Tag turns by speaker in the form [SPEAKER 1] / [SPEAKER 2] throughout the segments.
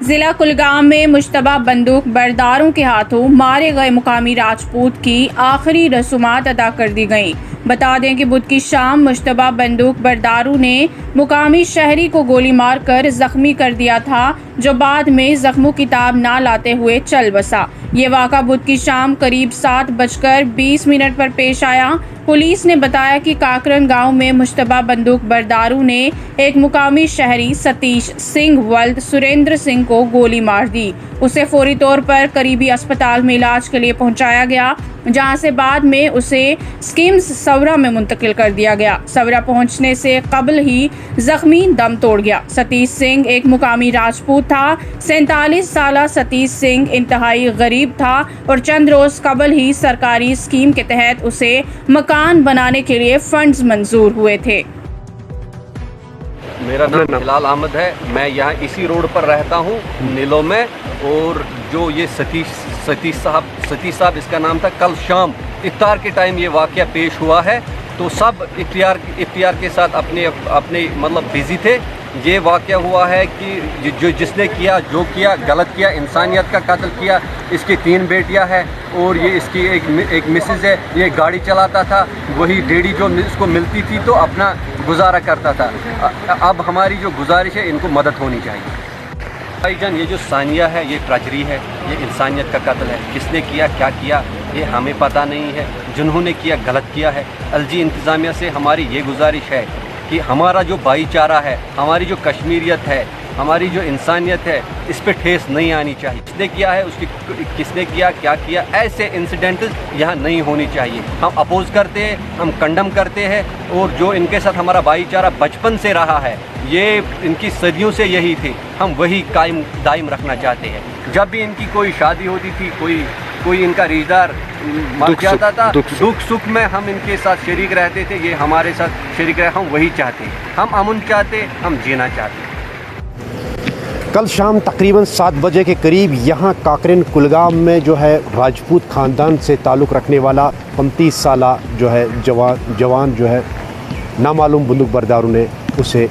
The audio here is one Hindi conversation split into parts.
[SPEAKER 1] जिला कुलगाम में मुश्तबा बंदूक बरदारों के हाथों मारे गए मुकामी राजपूत की आखिरी रसूमात अदा कर दी गईं। बता दें कि बुध की शाम मुश्तबा बंदूक बरदारों ने मुकामी शहरी को गोली मारकर जख्मी कर दिया था, जो बाद में जख्मों की ताब ना लाते हुए चल बसा। ये वाक़ा बुध की शाम करीब 7:20 पर पेश आया। पुलिस ने बताया कि काकरन गांव में मुश्तबा बंदूक बरदारों ने एक मुकामी शहरी सतीश सिंह वल्द सुरेंद्र सिंह को गोली मार दी। उसे फौरी तौर पर करीबी अस्पताल में इलाज के लिए पहुंचाया गया, जहां से बाद में उसे स्किम्स सवरा में मुंतकिल कर दिया गया। सवरा पहुंचने से कबल ही जख्मी दम तोड़ गया। सतीश सिंह एक मुकामी राजपूत था। 47 साल सतीश सिंह इंतहाई गरीब था और चंद रोज कबल ही सरकारी स्कीम के तहत उसे मकान बनाने के लिए फंड्स मंजूर हुए थे।
[SPEAKER 2] मेरा नाम हिलाल अहमद है। मैं यहाँ इसी रोड पर रहता हूँ, नीलो में। और जो ये सतीश साहब इसका नाम था। कल शाम इफ्तार के टाइम ये वाक़या पेश हुआ है, तो सब इफ्तियार के साथ अपने मतलब बिजी थे। ये वाक़या हुआ है कि जिसने किया, जो किया, गलत किया, इंसानियत का कत्ल किया। इसकी 3 बेटियां हैं और ये इसकी एक मिसेज है। ये गाड़ी चलाता था, वही डेढ़ी जो इसको मिलती थी तो अपना गुजारा करता था। अब हमारी जो गुजारिश है, इनको मदद होनी चाहिए। भाईजान, ये जो सानिया है, ये ट्रेजरी है, ये इंसानियत का कत्ल है। किसने किया, क्या किया, ये हमें पता नहीं है। जिन्होंने किया, गलत किया है। एलजी इंतज़ामिया से हमारी ये गुजारिश है कि हमारा जो भाईचारा है, हमारी जो कश्मीरियत है, हमारी जो इंसानियत है, इस पे ठेस नहीं आनी चाहिए। किसने किया है, उसकी किसने किया, क्या किया, ऐसे इंसिडेंट्स यहाँ नहीं होनी चाहिए। हम अपोज करते हैं, हम कंडम करते हैं। और जो इनके साथ हमारा भाईचारा बचपन से रहा है, ये इनकी सदियों से यही थी, हम वही कायम दायम रखना चाहते हैं। जब भी इनकी कोई शादी होती थी, कोई इनका रिश्तेदार मर जाता था, दुख सुख में हम इनके साथ शरीक रहते थे। ये हमारे साथ शरीक रहे, हम वही चाहते हैं। हम अमन चाहते, हम जीना चाहते हैं।
[SPEAKER 3] कल शाम तकरीबन 7 बजे के करीब यहाँ काकरन कुलगाम में जो है राजपूत ख़ानदान से ताल्लुक़ रखने वाला 35 साल जो है जवान जो है नामालूम बंदूक बरदारों ने उसे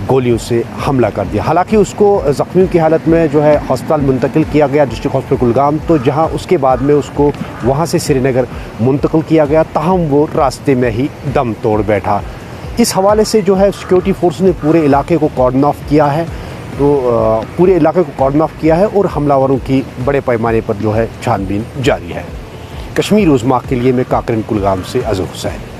[SPEAKER 3] गोलियों से हमला कर दिया। हालांकि उसको ज़ख्मियों की हालत में जो है अस्पताल मुंतकिल किया गया, डिस्ट्रिक्ट हॉस्पिटल कुलगाम, तो जहां उसके बाद में उसको वहां से श्रीनगर मुंतकिल किया गया। ताहम वो रास्ते में ही दम तोड़ बैठा। इस हवाले से जो है सिक्योरिटी फोर्स ने पूरे इलाके को कॉर्डन ऑफ किया है, तो पूरे इलाके को कॉर्डन ऑफ किया है और हमलावरों की बड़े पैमाने पर जो है छानबीन जारी है। कश्मीर उज़्मा के लिए मैं काकरन कुलगाम से अज़हर हुसैन।